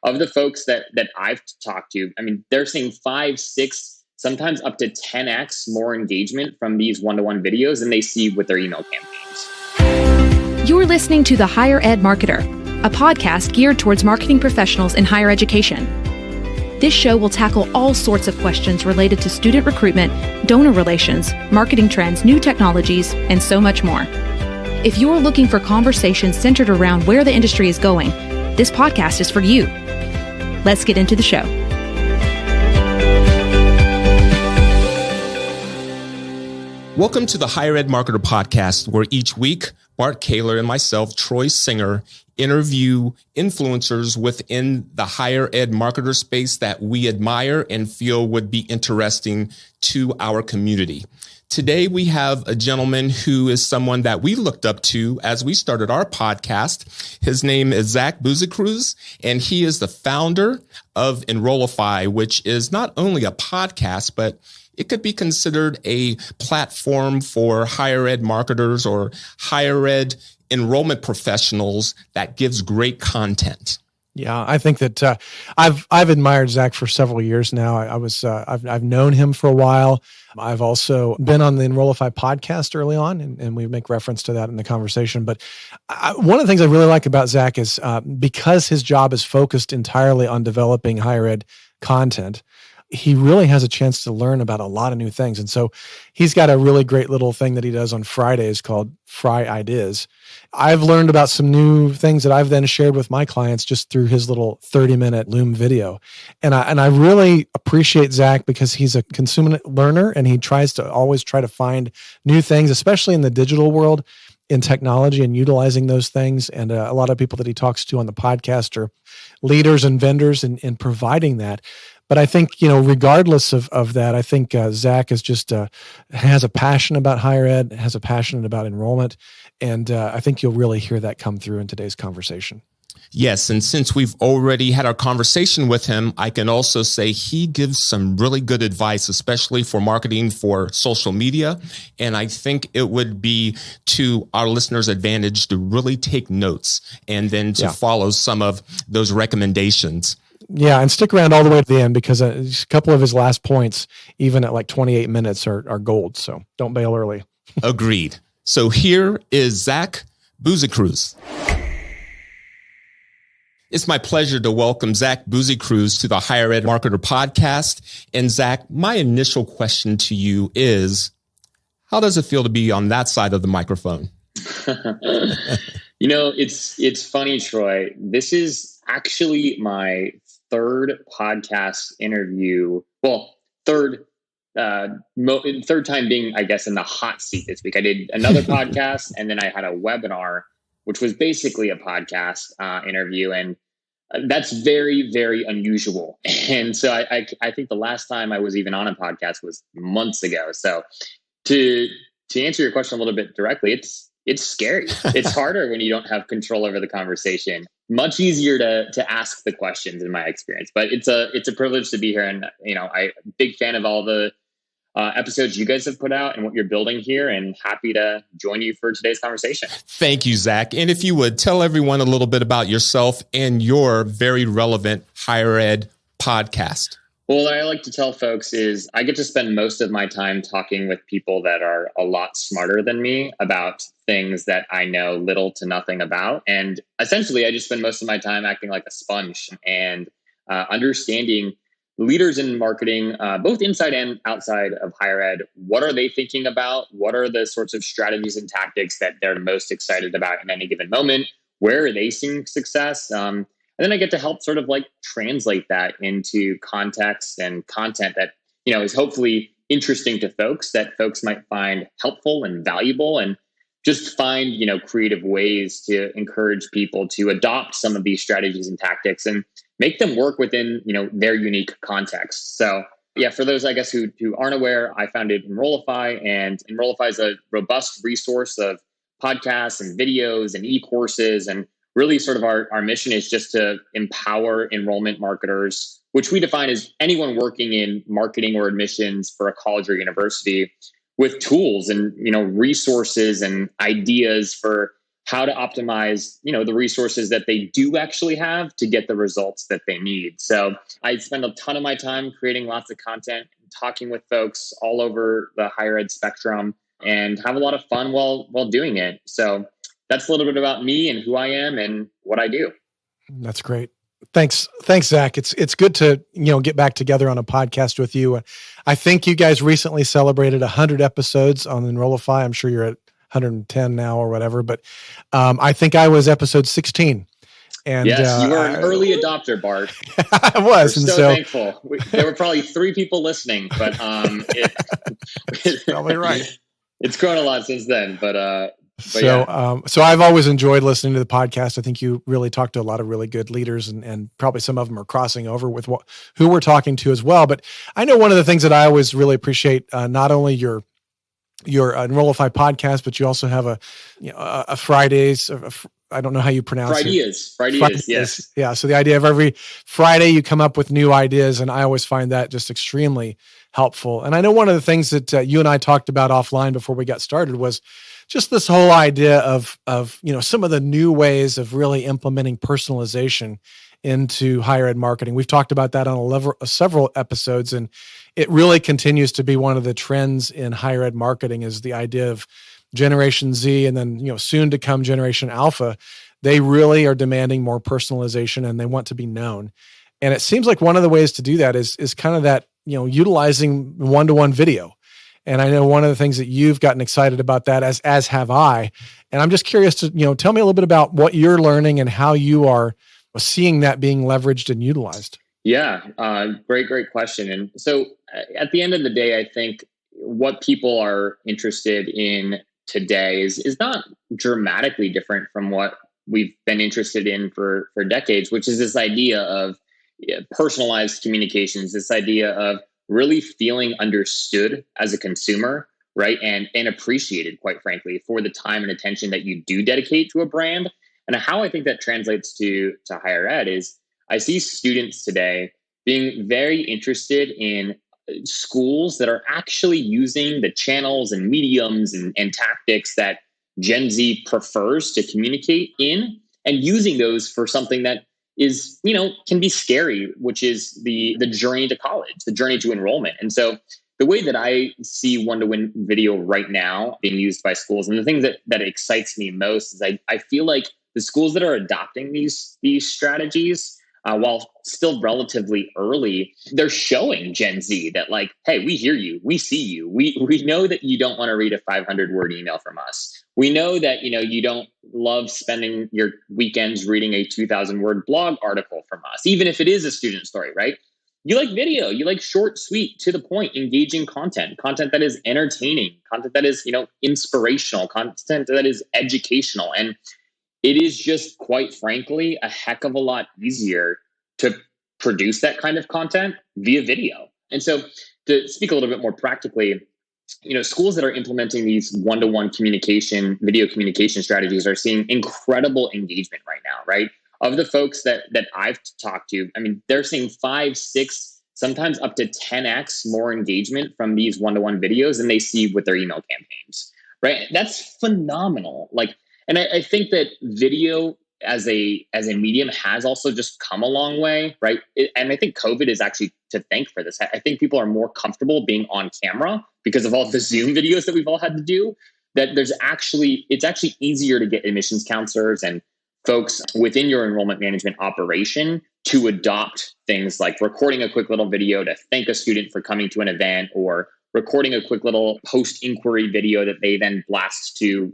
of the folks that I've talked to, I mean, they're seeing 5, 6, sometimes up to 10x more engagement from these one-to-one videos than they see with their email campaigns. You're listening to The Higher Ed Marketer, a podcast geared towards marketing professionals in higher education. This show will tackle all sorts of questions related to student recruitment, donor relations, marketing trends, new technologies, and so much more. If you're looking for conversations centered around where the industry is going, this podcast is for you. Let's get into the show. Welcome to the Higher Ed Marketer Podcast, where each week, Bart Kaler and myself, Troy Singer, interview influencers within the higher ed marketer space that we admire and feel would be interesting to our community. Today, we have a gentleman who is someone that we looked up to as we started our podcast. His name is Zach Busekrus, and he is the founder of Enrollify, which is not only a podcast, but it could be considered a platform for higher ed marketers or higher ed enrollment professionals that gives great content. Yeah, I think that I've admired Zach for several years now. I've known him for a while. I've also been on the Enrollify podcast early on, and we make reference to that in the conversation. But one of the things I really like about Zach is because his job is focused entirely on developing higher ed content, he really has a chance to learn about a lot of new things. And so he's got a really great little thing that he does on Fridays called Fry Ideas. I've learned about some new things that I've then shared with my clients just through his little 30-minute Loom video. And I really appreciate Zach because he's a consummate learner, and he tries to find new things, especially in the digital world, in technology and utilizing those things. And a lot of people that he talks to on the podcast are leaders and vendors in providing that. But I think, regardless of that, I think Zach is just has a passion about higher ed, has a passion about enrollment. And I think you'll really hear that come through in today's conversation. Yes, and since we've already had our conversation with him, I can also say he gives some really good advice, especially for marketing for social media. And I think it would be to our listeners' advantage to really take notes and then to follow some of those recommendations. Yeah, and stick around all the way to the end because a couple of his last points, even at like 28 minutes, are gold. So don't bail early. Agreed. So here is Zach Busekrus. It's my pleasure to welcome Zach Busekrus to the Higher Ed Marketer Podcast. And Zach, my initial question to you is, how does it feel to be on that side of the microphone? It's funny, Troy. This is actually my third podcast interview. Well, third time being, I guess, in the hot seat this week. I did another podcast, and then I had a webinar, which was basically a podcast interview, and that's very, very unusual. And so I think the last time I was even on a podcast was months ago. So to answer your question a little bit directly, it's scary. It's harder when you don't have control over the conversation. Much easier to ask the questions in my experience, but it's a privilege to be here. And, I'm a big fan of all the episodes you guys have put out and what you're building here, and happy to join you for today's conversation. Thank you, Zach. And if you would tell everyone a little bit about yourself and your very relevant higher ed podcast. Well, what I like to tell folks is I get to spend most of my time talking with people that are a lot smarter than me about things that I know little to nothing about. And essentially, I just spend most of my time acting like a sponge and understanding leaders in marketing, both inside and outside of higher ed. What are they thinking about? What are the sorts of strategies and tactics that they're most excited about in any given moment? Where are they seeing success? And then I get to help sort of like translate that into context and content that, is hopefully interesting to folks, that folks might find helpful and valuable, and just find, creative ways to encourage people to adopt some of these strategies and tactics and make them work within, their unique context. So yeah, for those, I guess, who aren't aware, I founded Enrollify, and Enrollify is a robust resource of podcasts and videos and e-courses. And really sort of our mission is just to empower enrollment marketers, which we define as anyone working in marketing or admissions for a college or university, with tools and, resources and ideas for how to optimize, the resources that they do actually have to get the results that they need. So I spend a ton of my time creating lots of content, talking with folks all over the higher ed spectrum, and have a lot of fun while doing it. So that's a little bit about me and who I am and what I do. That's great. Thanks, Zach. It's good to, get back together on a podcast with you. I think you guys recently celebrated 100 episodes on Enrollify. I'm sure you're at 110 now or whatever, but I think I was episode 16. And yes, you were an early adopter, Bart. I was. We're so thankful. There were probably 3 people listening, but it's probably right. It's grown a lot since then, so I've always enjoyed listening to the podcast. I think you really talk to a lot of really good leaders, and probably some of them are crossing over with who we're talking to as well. But I know one of the things that I always really appreciate, not only your Enrollify podcast, but you also have a Fridays. I don't know how you pronounce it. Fridays, yes. Yeah. So the idea of every Friday you come up with new ideas, and I always find that just extremely helpful. And I know one of the things that you and I talked about offline before we got started was just this whole idea of some of the new ways of really implementing personalization into higher ed marketing. We've talked about that on several episodes, and it really continues to be one of the trends in higher ed marketing is the idea of Generation Z, and then, soon to come Generation Alpha. They really are demanding more personalization, and they want to be known. And it seems like one of the ways to do that is kind of that, utilizing one-to-one video. And I know one of the things that you've gotten excited about that, as have I. And I'm just curious to, tell me a little bit about what you're learning and how you are seeing that being leveraged and utilized. Yeah, great question. And so at the end of the day, I think what people are interested in today is not dramatically different from what we've been interested in for decades, which is this idea of personalized communications, this idea of really feeling understood as a consumer, right? And appreciated, quite frankly, for the time and attention that you do dedicate to a brand. And how I think that translates to higher ed is I see students today being very interested in schools that are actually using the channels and mediums and tactics that Gen Z prefers to communicate in, and using those for something that is, can be scary, which is the journey to college, the journey to enrollment. And so the way that I see one-to-one video right now being used by schools, and the thing that excites me most is I feel like the schools that are adopting these strategies, while still relatively early, they're showing Gen Z that, like, hey, we hear you, we see you, we know that you don't want to read a 500-word email from us. We know that you don't love spending your weekends reading a 2,000-word blog article from us, even if it is a student story, right? You like video, you like short, sweet, to the point, engaging content that is entertaining, content that is inspirational, content that is educational, and it is just, quite frankly, a heck of a lot easier to produce that kind of content via video. And so to speak a little bit more practically, schools that are implementing these one-to-one video communication strategies are seeing incredible engagement right now, right? Of the folks that I've talked to, they're seeing 5, 6, sometimes up to 10x more engagement from these one-to-one videos than they see with their email campaigns, right? That's phenomenal. And I think that video as a medium has also just come a long way, right? And I think COVID is actually to thank for this. I think people are more comfortable being on camera because of all the Zoom videos that we've all had to do, that it's actually easier to get admissions counselors and folks within your enrollment management operation to adopt things like recording a quick little video to thank a student for coming to an event, or recording a quick little post-inquiry video that they then blast to,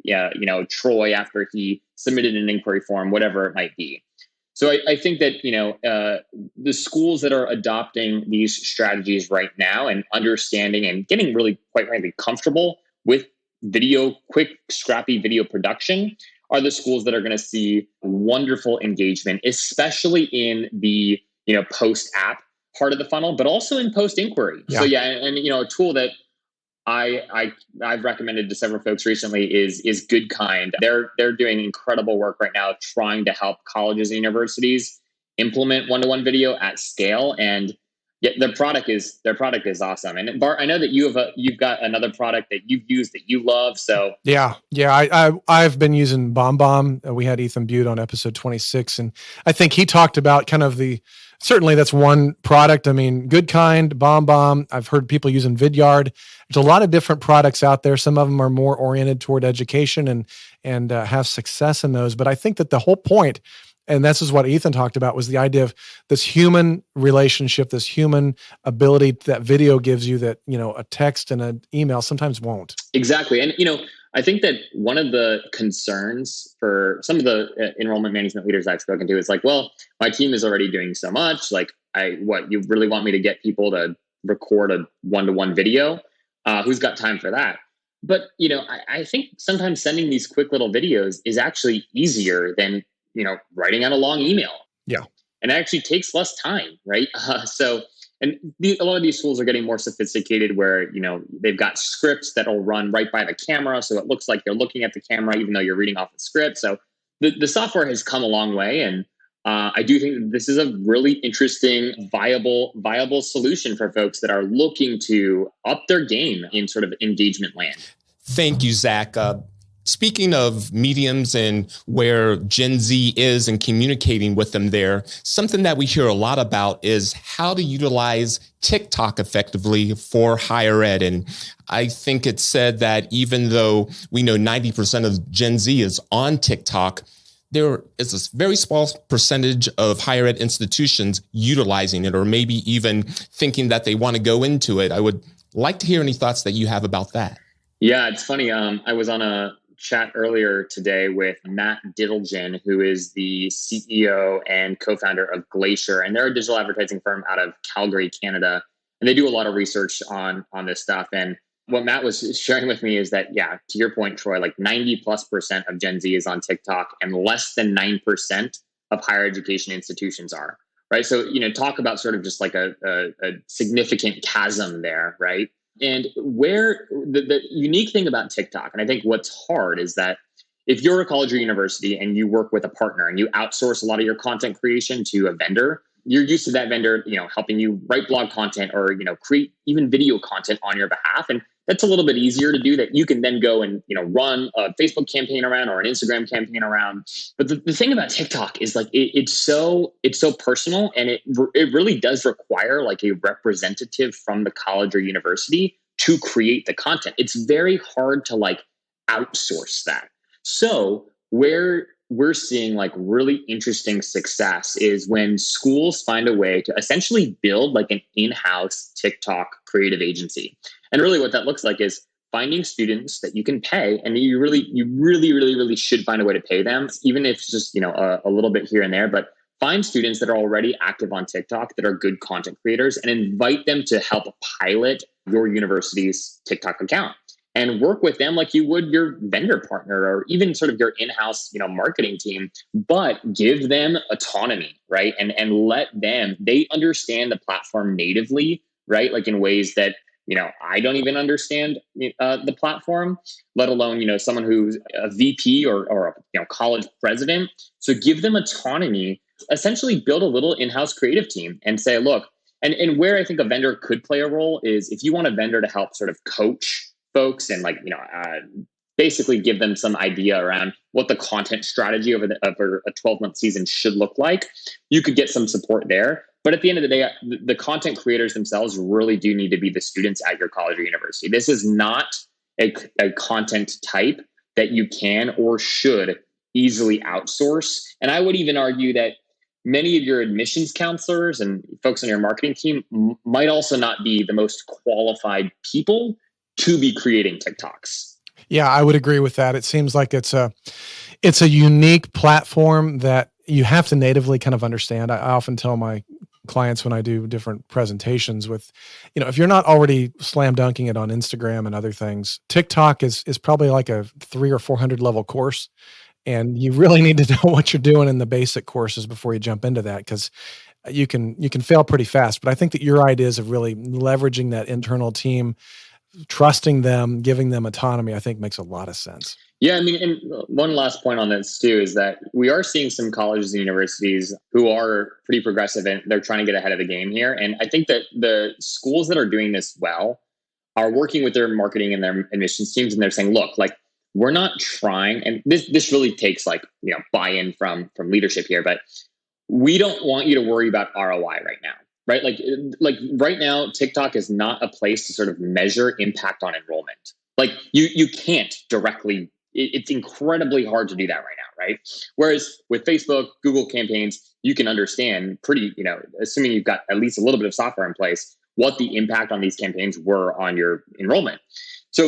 Troy after he submitted an inquiry form, whatever it might be. So I think that, the schools that are adopting these strategies right now and understanding and getting really, quite frankly, comfortable with quick, scrappy video production are the schools that are going to see wonderful engagement, especially in the, post-app part of the funnel, but also in post-inquiry. Yeah. So and a tool that I've recommended to several folks recently is GoodKind. They're doing incredible work right now trying to help colleges and universities implement one-to-one video at scale. And Yeah, their product is awesome. And Bart, I know that you've got another product that you've used that you love. So Yeah. I've been using BombBomb. We had Ethan Butte on episode 26, and I think he talked about kind of certainly that's one product. I mean, Good Kind, BombBomb. I've heard people using Vidyard. There's a lot of different products out there. Some of them are more oriented toward education and have success in those. But I think that the whole point, and this is what Ethan talked about, was the idea of this human relationship, this human ability that video gives you that, a text and an email sometimes won't. Exactly. And, I think that one of the concerns for some of the enrollment management leaders I've spoken to is like, well, my team is already doing so much. Like, you really want me to get people to record a one-to-one video? Who's got time for that? But, I think sometimes sending these quick little videos is actually easier than writing out a long email. Yeah. And it actually takes less time, right? A lot of these tools are getting more sophisticated where, they've got scripts that'll run right by the camera. So it looks like you're looking at the camera, even though you're reading off the script. So the software has come a long way. And I do think that this is a really interesting, viable solution for folks that are looking to up their game in sort of engagement land. Thank you, Zach. Speaking of mediums and where Gen Z is and communicating with them there, something that we hear a lot about is how to utilize TikTok effectively for higher ed. And I think it's said that even though we know 90% of Gen Z is on TikTok, there is a very small percentage of higher ed institutions utilizing it, or maybe even thinking that they want to go into it. I would like to hear any thoughts that you have about that. Yeah, it's funny. I was on a chat earlier today with Matt Diddlegen, who is the CEO and co-founder of Glacier, and they're a digital advertising firm out of Calgary, Canada, and they do a lot of research on this stuff. And what Matt was sharing with me is that, yeah, to your point, Troy, like 90+% of Gen Z is on TikTok, and less than 9% of higher education institutions are, right? So, talk about sort of just like a significant chasm there, right? And where the unique thing about TikTok, and I think what's hard, is that if you're a college or university and you work with a partner and you outsource a lot of your content creation to a vendor, you're used to that vendor, helping you write blog content or, create even video content on your behalf. And that's a little bit easier to do that. You can then go and, run a Facebook campaign around or an Instagram campaign around. But the thing about TikTok is like, it's so personal, and it really does require like a representative from the college or university to create the content. It's very hard to like outsource that. So where we're seeing like really interesting success is when schools find a way to essentially build like an in-house TikTok creative agency. And really what that looks like is finding students that you can pay, and you really should find a way to pay them, even if it's just, a little bit here and there, but find students that are already active on TikTok that are good content creators and invite them to help pilot your university's TikTok account. And work with them like you would your vendor partner or even sort of your in-house, marketing team, but give them autonomy, right? And let them, they understand the platform natively, right? Like in ways that, I don't even understand the platform, let alone, someone who's a VP or a college president. So give them autonomy, essentially build a little in-house creative team and say, look, and where I think a vendor could play a role is if you want a vendor to help sort of coach folks and basically give them some idea around what the content strategy over a 12-month season should look like, you could get some support there. But at the end of the day, the content creators themselves really do need to be the students at your college or university. This is not a content type that you can or should easily outsource. And I would even argue that many of your admissions counselors and folks on your marketing team might also not be the most qualified people to be creating TikToks. Yeah, I would agree with that. It seems like it's a unique platform that you have to natively kind of understand. I often tell my clients when I do different presentations with, if you're not already slam dunking it on Instagram and other things, TikTok is probably like a 300 or 400 level course. And you really need to know what you're doing in the basic courses before you jump into that, because you can fail pretty fast. But I think that your ideas of really leveraging that internal team, trusting them, giving them autonomy, I think makes a lot of sense. Yeah, I mean, and one last point on this too is that we are seeing some colleges and universities who are pretty progressive and they're trying to get ahead of the game here. And I think that the schools that are doing this well are working with their marketing and their admissions teams, and they're saying, look, like, we're not trying, and this really takes like, buy-in from leadership here, but we don't want you to worry about ROI right now. Right? Like right now, TikTok is not a place to sort of measure impact on enrollment. Like you can't directly, it's incredibly hard to do that right now, right? Whereas with Facebook, Google campaigns, you can understand pretty, assuming you've got at least a little bit of software in place, what the impact on these campaigns were on your enrollment. So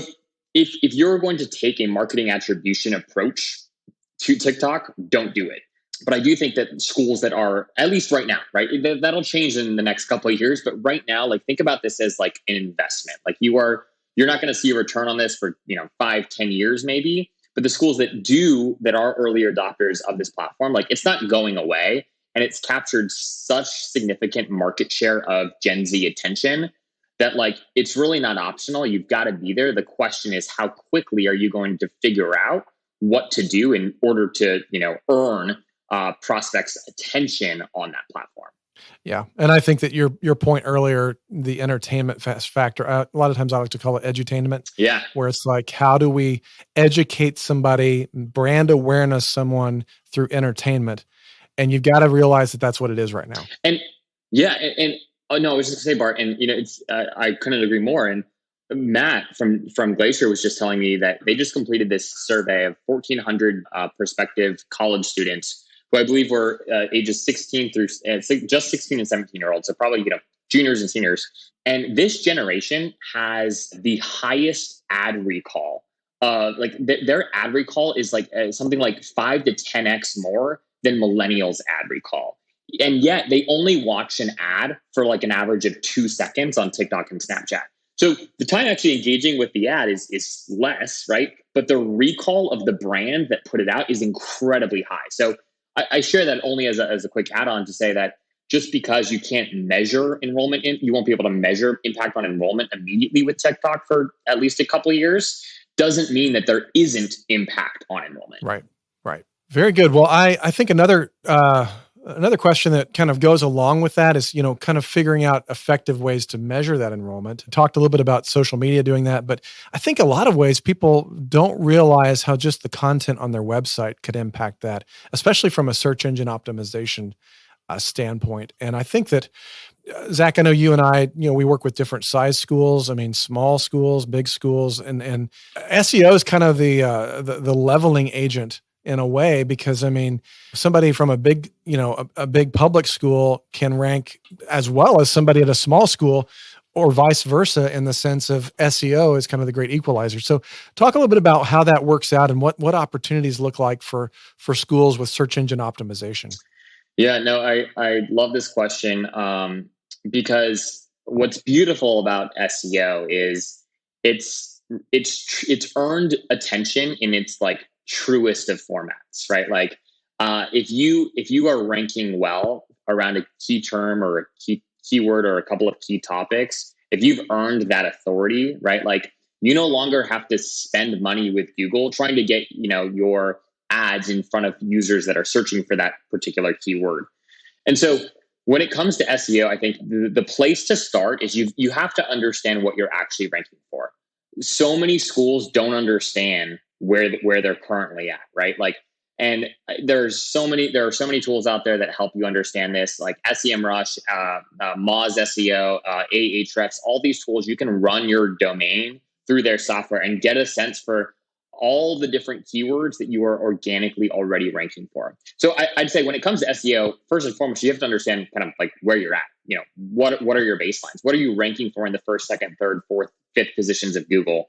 if you're going to take a marketing attribution approach to TikTok, don't do it. But I do think that schools that are, at least right now, right, that'll change in the next couple of years. But right now, like, think about this as like an investment. Like you're not going to see a return on this for 5-10 years maybe. But the schools that are early adopters of this platform, like, it's not going away, and it's captured such significant market share of Gen Z attention that like it's really not optional. You've got to be there. The question is, how quickly are you going to figure out what to do in order to earn prospects' attention on that platform? Yeah. And I think that your point earlier, the entertainment factor, a lot of times I like to call it edutainment. Yeah. Where it's like, how do we educate somebody, brand awareness someone through entertainment? And you've got to realize that that's what it is right now. And yeah. And no, I was just going to say, Bart, and it's I couldn't agree more. And Matt from Glacier was just telling me that they just completed this survey of 1,400 prospective college students who I believe were ages 16 through just 16 and 17-year-olds. So probably, juniors and seniors. And this generation has the highest ad recall. Their ad recall is like something like 5 to 10x more than millennials' ad recall. And yet they only watch an ad for like an average of 2 seconds on TikTok and Snapchat. So the time actually engaging with the ad is less, right? But the recall of the brand that put it out is incredibly high. So I share that only as a quick add-on to say that just because you can't measure enrollment, you won't be able to measure impact on enrollment immediately with TikTok for at least a couple of years, doesn't mean that there isn't impact on enrollment. Right. Very good. Well, I think another question that kind of goes along with that is, kind of figuring out effective ways to measure that enrollment. I talked a little bit about social media doing that, but I think a lot of ways people don't realize how just the content on their website could impact that, especially from a search engine optimization standpoint. And I think that, Zach, I know you and I, we work with different size schools. I mean, small schools, big schools, and SEO is kind of the leveling agent in a way, because I mean, somebody from a big, a big public school can rank as well as somebody at a small school, or vice versa, in the sense of SEO is kind of the great equalizer. So talk a little bit about how that works out and what opportunities look like for schools with search engine optimization. Yeah, no, I love this question because what's beautiful about SEO is it's earned attention in its like truest of formats, right? Like if you are ranking well around a key term or a keyword or a couple of key topics, if you've earned that authority, right? Like you no longer have to spend money with Google trying to get, your ads in front of users that are searching for that particular keyword. And so when it comes to SEO, I think the place to start is you have to understand what you're actually ranking for. So many schools don't understand where they're currently at, right? Like, and there are so many tools out there that help you understand this, like SEMrush, Moz SEO, Ahrefs, all these tools. You can run your domain through their software and get a sense for all the different keywords that you are organically already ranking for. So I'd say when it comes to SEO, first and foremost, you have to understand kind of like where you're at. What are your baselines? What are you ranking for in the first, second, third, fourth, fifth positions of Google?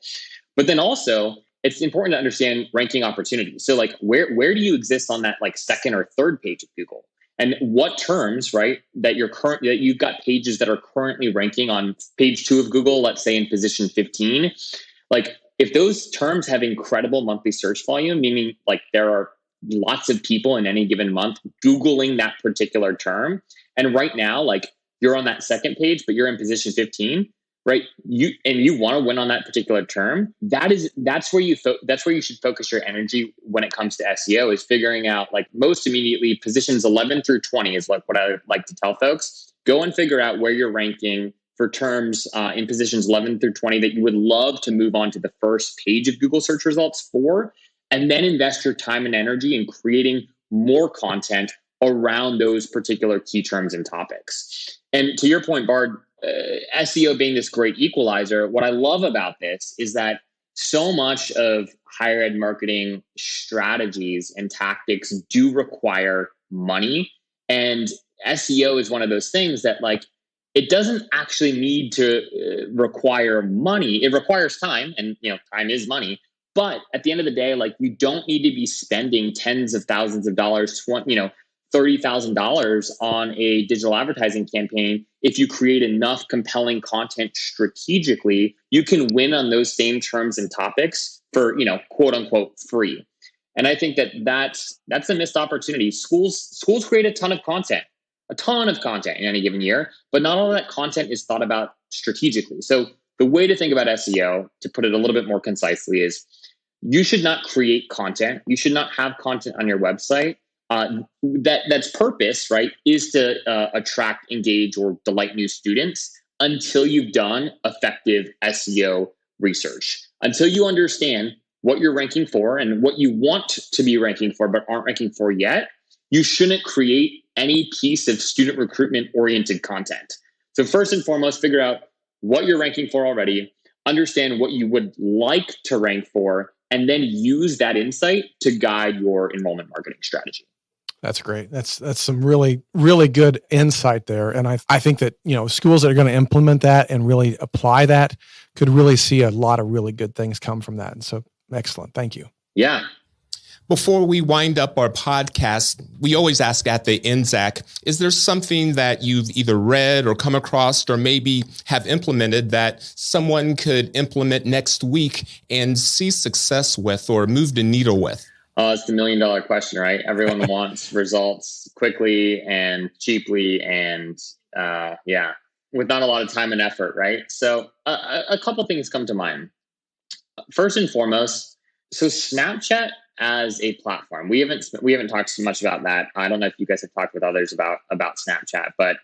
But then also, it's important to understand ranking opportunities. So like where do you exist on that like second or third page of Google? And what terms, right, that you've got pages that are currently ranking on page 2 of Google, let's say in position 15. Like if those terms have incredible monthly search volume, meaning like there are lots of people in any given month Googling that particular term, and right now like you're on that second page, but you're in position 15, right? You want to win on that particular term. That's where you should focus your energy when it comes to SEO, is figuring out, like, most immediately positions 11 through 20 is like what I like to tell folks. Go and figure out where you're ranking for terms in positions 11 through 20 that you would love to move on to the first page of Google search results for, and then invest your time and energy in creating more content around those particular key terms and topics. And to your point, Bard, SEO being this great equalizer, what I love about this is that so much of higher ed marketing strategies and tactics do require money. And SEO is one of those things that, like, it doesn't actually need to require money. It requires time, and time is money. But at the end of the day, like, you don't need to be spending tens of thousands of dollars, $30,000 on a digital advertising campaign. If you create enough compelling content strategically, you can win on those same terms and topics for, quote unquote, free. And I think that's a missed opportunity. Schools create a ton of content in any given year, but not all of that content is thought about strategically. So the way to think about SEO, to put it a little bit more concisely, is you should not create content. You should not have content on your website that's purpose, right, is to attract, engage, or delight new students until you've done effective SEO research, until you understand what you're ranking for and what you want to be ranking for but aren't ranking for yet. You shouldn't create any piece of student recruitment oriented content. So first and foremost, figure out what you're ranking for already, understand what you would like to rank for, and then use that insight to guide your enrollment marketing strategy. That's great. That's some really, really good insight there. And I think that, schools that are going to implement that and really apply that could really see a lot of really good things come from that. And so, excellent. Thank you. Yeah. Before we wind up our podcast, we always ask at the end, Zach, is there something that you've either read or come across or maybe have implemented that someone could implement next week and see success with or move the needle with? Oh, it's the $1 million question, right? Everyone wants results quickly and cheaply and with not a lot of time and effort, right? So a couple things come to mind. First and foremost, so Snapchat as a platform, we haven't talked so much about that. I don't know if you guys have talked with others about Snapchat, but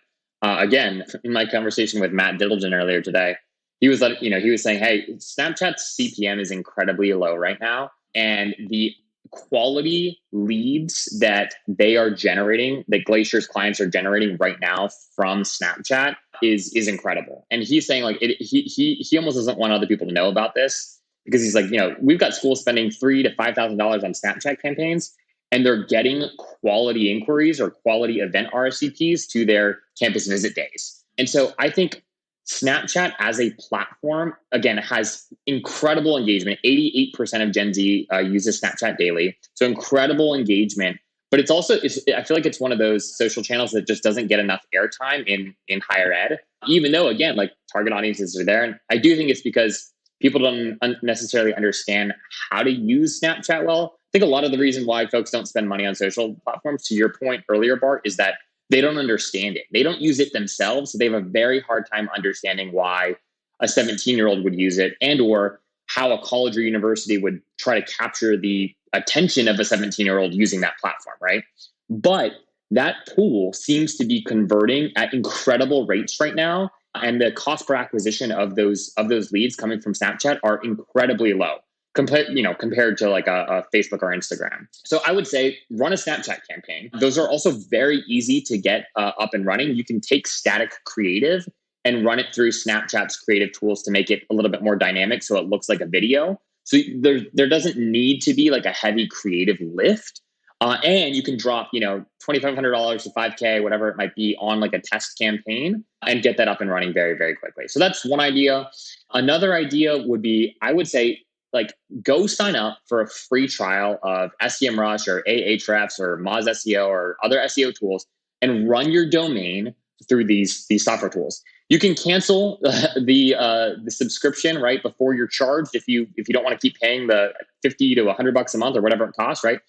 again, in my conversation with Matt Diddleton earlier today, he was saying, hey, Snapchat's CPM is incredibly low right now, and the quality leads that they are generating, that Glacier's clients are generating right now from Snapchat is incredible. And he's saying, like, he almost doesn't want other people to know about this, because he's like, we've got schools spending $3,000 to $5,000 on Snapchat campaigns, and they're getting quality inquiries or quality event RSVPs to their campus visit days. And so I think Snapchat as a platform, again, has incredible engagement. 88% of Gen Z uses Snapchat daily. So incredible engagement. But I feel like it's one of those social channels that just doesn't get enough airtime in higher ed, even though, again, like, target audiences are there. And I do think it's because people don't necessarily understand how to use Snapchat well. I think a lot of the reason why folks don't spend money on social platforms, to your point earlier, Bart, is that they don't understand it. They don't use it themselves. So they have a very hard time understanding why a 17-year-old would use it, and or how a college or university would try to capture the attention of a 17-year-old using that platform, right? But that pool seems to be converting at incredible rates right now. And the cost per acquisition of those leads coming from Snapchat are incredibly low compared to like a Facebook or Instagram. So I would say run a Snapchat campaign. Those are also very easy to get up and running. You can take static creative and run it through Snapchat's creative tools to make it a little bit more dynamic, so it looks like a video. So there doesn't need to be like a heavy creative lift. And you can drop, $2,500 to $5,000, whatever it might be, on like a test campaign and get that up and running very, very quickly. So that's one idea. Another idea would be, I would say, like, go sign up for a free trial of SEMrush or Ahrefs or Moz SEO or other SEO tools, and run your domain through these software tools. You can cancel the subscription right before you're charged if you don't want to keep paying the $50 to $100 a month or whatever it costs, right?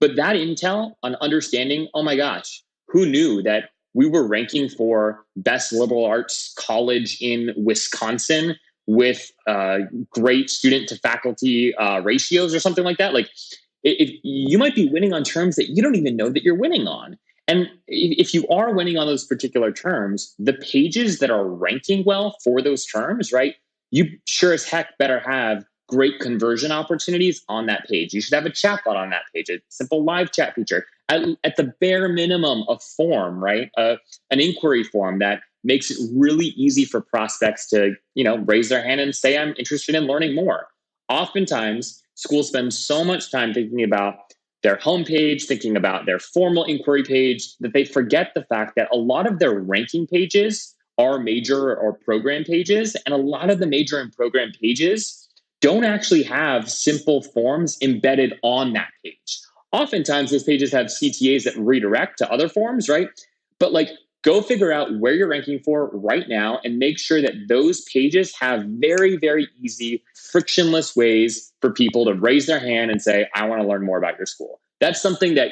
But that intel on understanding, oh my gosh, who knew that we were ranking for best liberal arts college in Wisconsin with great student to faculty ratios or something like that. Like, if you might be winning on terms that you don't even know that you're winning on. And if you are winning on those particular terms, the pages that are ranking well for those terms, right, you sure as heck better have great conversion opportunities on that page. You should have a chatbot on that page, a simple live chat feature, at the bare minimum, a form, right? An inquiry form that makes it really easy for prospects to, raise their hand and say, I'm interested in learning more. Oftentimes, schools spend so much time thinking about their homepage, thinking about their formal inquiry page, that they forget the fact that a lot of their ranking pages are major or program pages, and a lot of the major and program pages don't actually have simple forms embedded on that page. Oftentimes, those pages have CTAs that redirect to other forms, right? But go figure out where you're ranking for right now and make sure that those pages have very, very easy, frictionless ways for people to raise their hand and say, I want to learn more about your school. That's something that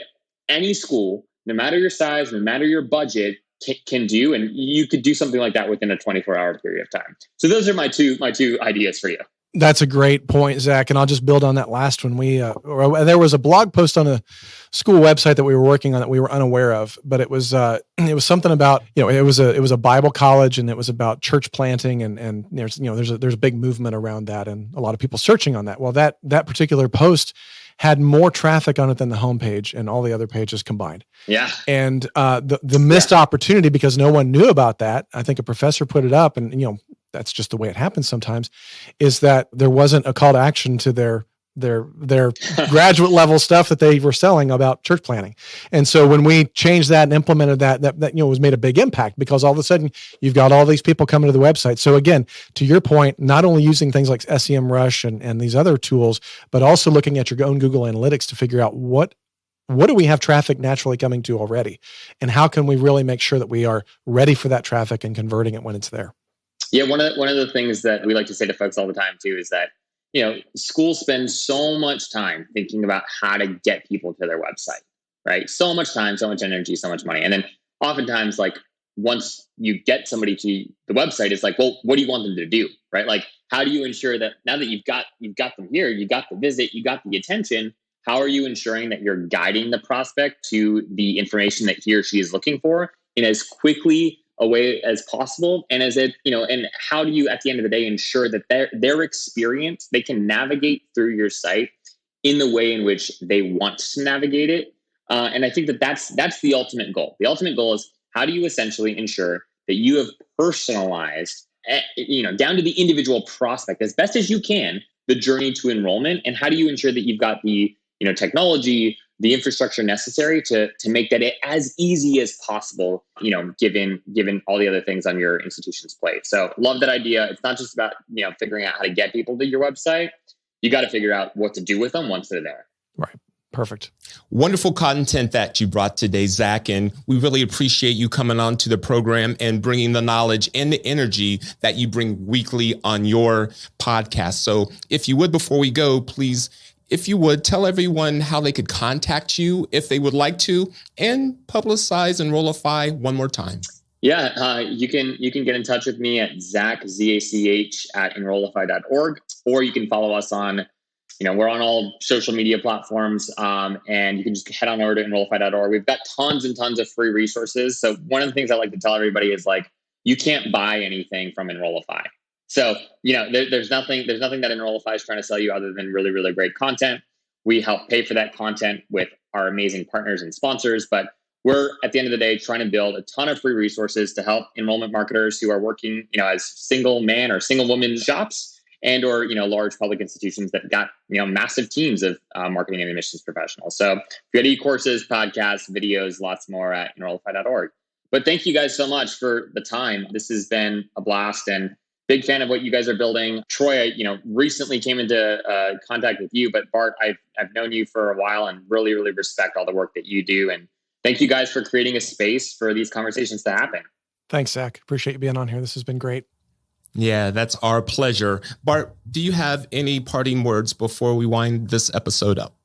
any school, no matter your size, no matter your budget, can do. And you could do something like that within a 24-hour period of time. So those are my two ideas for you. That's a great point, Zach. And I'll just build on that last one. There was a blog post on a school website that we were working on that we were unaware of, but it was something about, it was a Bible college, and it was about church planting, and there's a big movement around that, and a lot of people searching on that. Well, that particular post had more traffic on it than the homepage and all the other pages combined. Yeah. And the missed opportunity, because no one knew about that. I think a professor put it up, and that's just the way it happens sometimes, is that there wasn't a call to action to their graduate level stuff that they were selling about church planting. And so when we changed that and implemented that was made a big impact, because all of a sudden you've got all these people coming to the website. So again, to your point, not only using things like SEMrush and these other tools, but also looking at your own Google Analytics to figure out what do we have traffic naturally coming to already, and how can we really make sure that we are ready for that traffic and converting it when it's there. Yeah, one of the things that we like to say to folks all the time too is that, schools spend so much time thinking about how to get people to their website, right? So much time, so much energy, so much money. And then oftentimes, once you get somebody to the website, it's well, what do you want them to do, right? How do you ensure that now that you've got them here, you got the visit, you got the attention, how are you ensuring that you're guiding the prospect to the information that he or she is looking for in as quickly a way as possible? And and how do you, at the end of the day, ensure that their experience, they can navigate through your site in the way in which they want to navigate it? And I think that's the ultimate goal. The ultimate goal is, how do you essentially ensure that you have personalized, down to the individual prospect as best as you can, the journey to enrollment? And how do you ensure that you've got the technology, the infrastructure necessary to make that as easy as possible, given all the other things on your institution's plate. So love that idea. It's not just about, figuring out how to get people to your website. You got to figure out what to do with them once they're there. Right. Perfect. Wonderful content that you brought today, Zach. And we really appreciate you coming on to the program and bringing the knowledge and the energy that you bring weekly on your podcast. So if you would, before we go, please, if you would, tell everyone how they could contact you if they would like to, and publicize Enrollify one more time. Yeah, you can get in touch with me at Zach, ZACH, at Enrollify.org, or you can follow us on, we're on all social media platforms, and you can just head on over to Enrollify.org. We've got tons and tons of free resources. So one of the things I like to tell everybody is you can't buy anything from Enrollify. So, there's nothing that Enrollify is trying to sell you other than really, really great content. We help pay for that content with our amazing partners and sponsors, but we're, at the end of the day, trying to build a ton of free resources to help enrollment marketers who are working, as single man or single woman shops, and or, large public institutions that got, massive teams of marketing and admissions professionals. So if you got e-courses, podcasts, videos, lots more at Enrollify.org. But thank you guys so much for the time. This has been a blast, and big fan of what you guys are building. Troy, recently came into contact with you, but Bart, I've known you for a while and really, really respect all the work that you do. And thank you guys for creating a space for these conversations to happen. Thanks, Zach. Appreciate you being on here. This has been great. Yeah, that's our pleasure. Bart, do you have any parting words before we wind this episode up?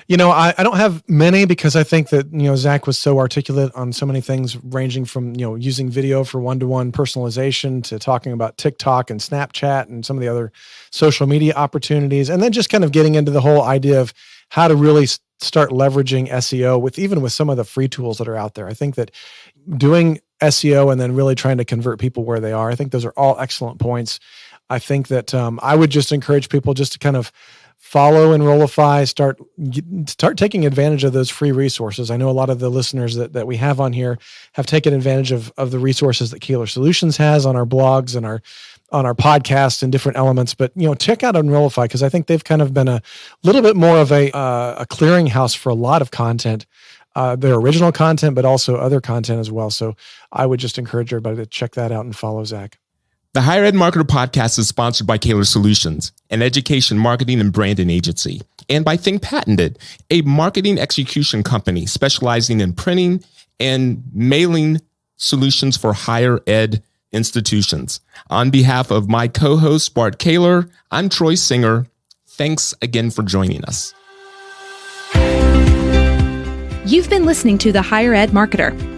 I don't have many because I think that, Zach was so articulate on so many things, ranging from, using video for one-to-one personalization to talking about TikTok and Snapchat and some of the other social media opportunities. And then just kind of getting into the whole idea of how to really start leveraging SEO with some of the free tools that are out there. I think that doing SEO and then really trying to convert people where they are, I think those are all excellent points. I think that I would just encourage people just to kind of follow Enrollify, start taking advantage of those free resources. I know a lot of the listeners that we have on here have taken advantage of the resources that Keeler Solutions has on our blogs and on our podcast and different elements. But, check out Enrollify, because I think they've kind of been a little bit more of a clearinghouse for a lot of content, their original content, but also other content as well. So I would just encourage everybody to check that out and follow Zach. The Higher Ed Marketer Podcast is sponsored by Keeler Solutions, an education marketing and branding agency, and by Think Patented, a marketing execution company specializing in printing and mailing solutions for higher ed institutions. On behalf of my co-host, Bart Kaler, I'm Troy Singer. Thanks again for joining us. You've been listening to The Higher Ed Marketer.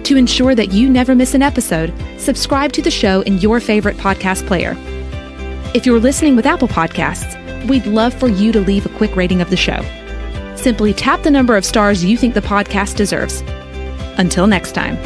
To ensure that you never miss an episode, subscribe to the show in your favorite podcast player. If you're listening with Apple Podcasts, we'd love for you to leave a quick rating of the show. Simply tap the number of stars you think the podcast deserves. Until next time.